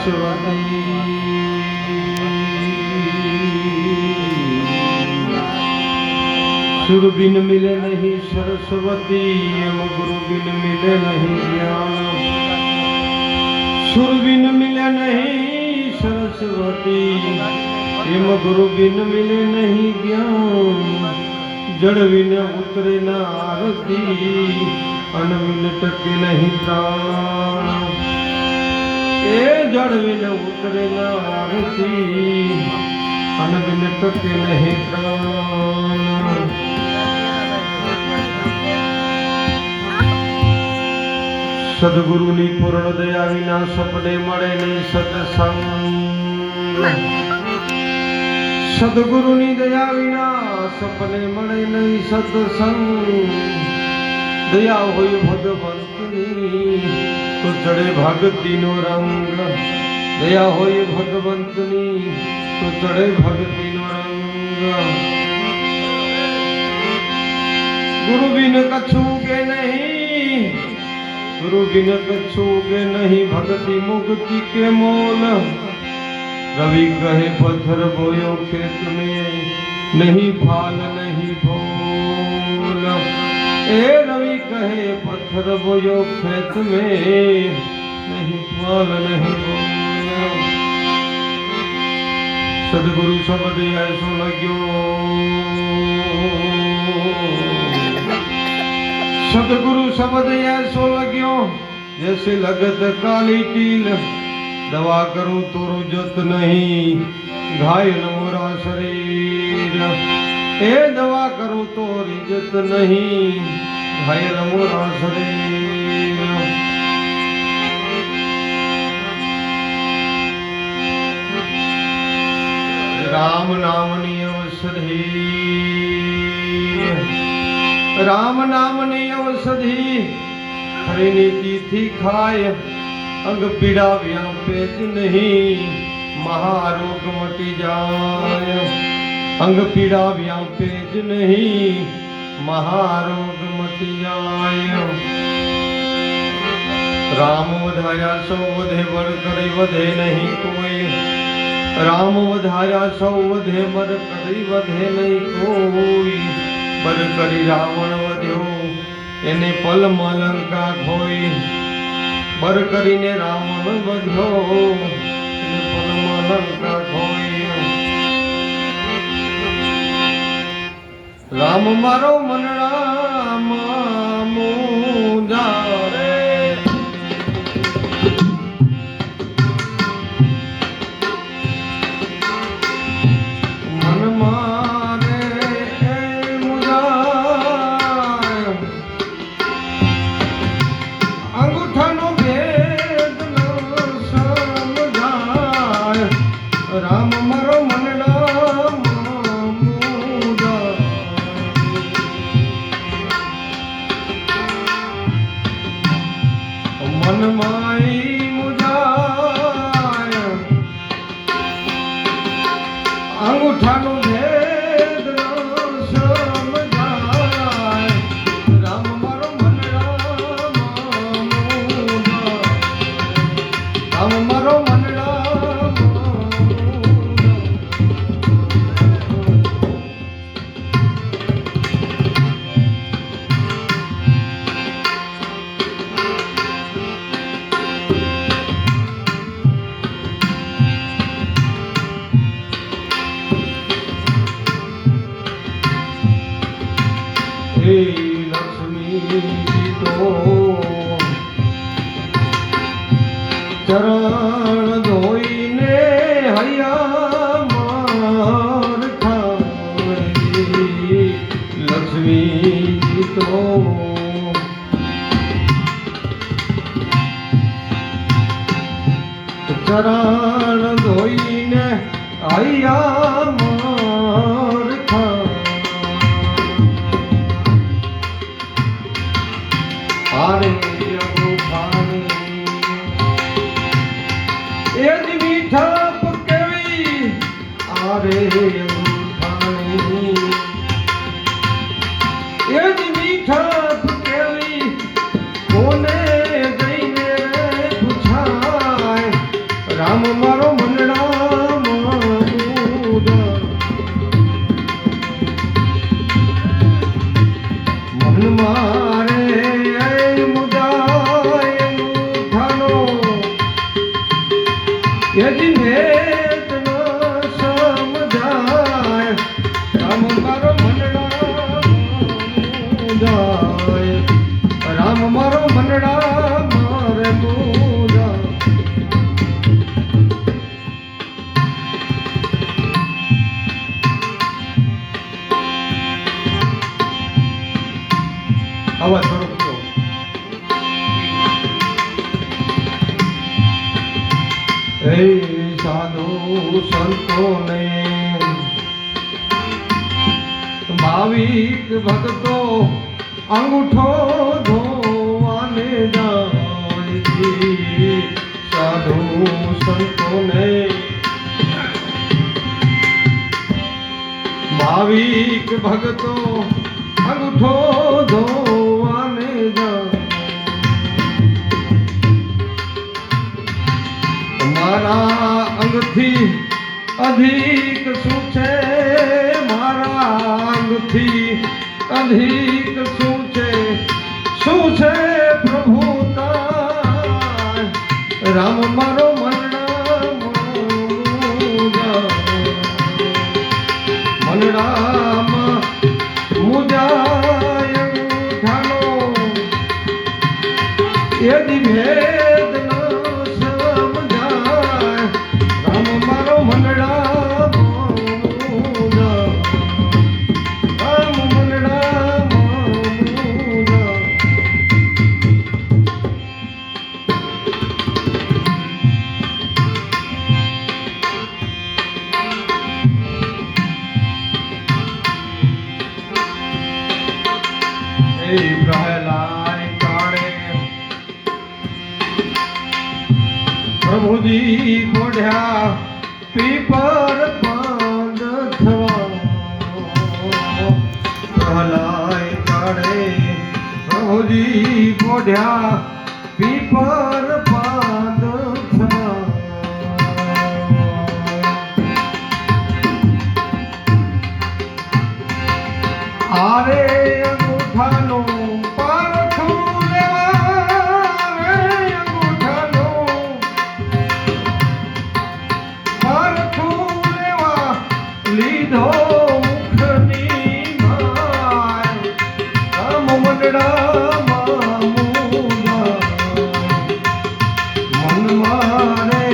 सरस्वती सुर बिन मिले नहीं सरस्वती यम गुरु बिन मिले नहीं ज्ञान सुर बिन मिले नहीं सरस्वती यम गुरु बिन मिले नहीं ज्ञान जड़ बिन उतरे न आरती अन बिन टके नहीं प्राण ए जड़ बिन उतरे न आरती अन बिन टके नहीं प्राण સદગુરુની પૂર્ણ દયા વિના સપને મળે નહીં સત્સંગ સદગુરુની દયા વિના સપને મળે નહીં સત્સંગ દયા હોય ભગવંતની તો ચડે ભક્તિનો રંગ દયા હોય ભગવંતની તો ચડે ભક્તિનો રંગ ગુરુ બિન કછું કે નહીં गुरु बिन कछोगे नहीं भक्ति मुक्ति के मोल रवि कहे पत्थर बोयो खेत में नहीं फाल नहीं फूल ए रवि कहे पत्थर बोयो खेत में नहीं फाल नहीं फूल सदगुरु शब्द ऐसो लग्यो सतगुरु शब्द ऐसो लग्यो जैसे लगत काली टील दवा करूं तो रुजत नहीं घायल मोरा शरीर ए दवा करूं तो रिजत नहीं घायल मोरा शरीर राम नाम नी औषधि राम नाम ने औषधि हरिणी की थी खाय अंग पीड़ा व्यापे नहीं महारोग मटी जाय अंग पीड़ा व्यापे नहीं महारोग मटी जाय राम वधाया सौ वधे बर करे वधे नहीं कोई राम वधाया सौ वधे बर करे वधे नहीं कोई बर करी रावण वध्यो एने पल मलंका खोई बर करीने रावण वध्यो एने पल मलंका खोई राम मारो मन राम मुजा रे चरण धोईने हया मार खाई लक्ष्मी तो चरण धोईने हया मार खाई मीठा पकवी आरे मीठा पकवी कोने जईने पूछाय राम રામ મારો મંડળામાં મુદા મન મારે મુદાય થાનો યદી ભેદ ન સમજાય રામ મારો મંડળામાં મુદાય રામ મારો મંડળા મારે મુદા આવા થોડુંક હે સાધુ સંતોને ભાવિક ભક્તો અંગૂઠો ધોવાને જાય સાધુ સંતોને ભાવિક ભક્તો અંગૂઠો ધોવાને જાય મારા અંગથી અધિક શું છે મારા અંગથી અધિક શું છે પ્રભુતા રામ મારો મનડામાં મુજાય થાનો યદી ભેદ ન સમજાય રામ મારો મંડળામાં મુદા રામ મંડળામાં મુદા એ પ્રહલાદ કાળે પ્રભુજી કોઢ્યા પીપર પાંદ થવા પ્રહલાદ કાળે પ્રભુજી કોઢ્યા પીપર પાંદ થવા આરે અંગૂઠાનો પારખું લેવા રે અંગૂઠાનો પારખું લેવા લીધો મુખની માય રામ મંડળામાં મુદા મન મારે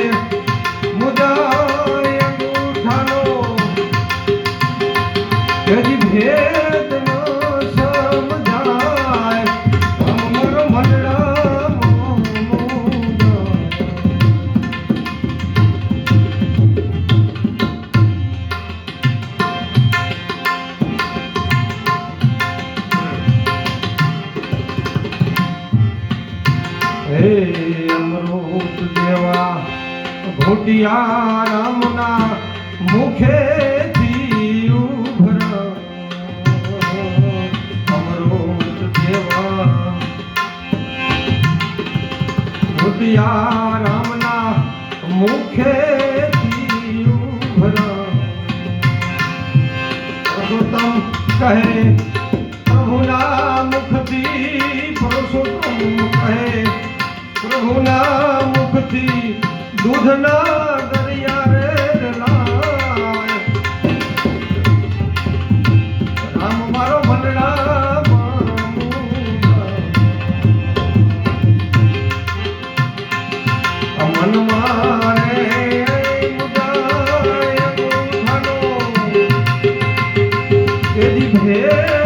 મુદાય અંગૂઠાનો યદી ભેદ ન સમજાય રામ મારો મંડળામાં મુદા હે અમૃત દેવા ઘોટિયા રામના મુખેથી ઉભરા અમૃત દેવા ઘોટિયા રામના મુખેથી ઉભરા પુરુષોત્તમ કહે પ્રભુના મુખથી પુરુષોત્તમ કહે પ્રભુના મુખથી દૂધના દરિયા રે લાય રામ મારો મંડળામાં મુદા મન મારે મુદાય અંગૂઠાનો યદી ભેદ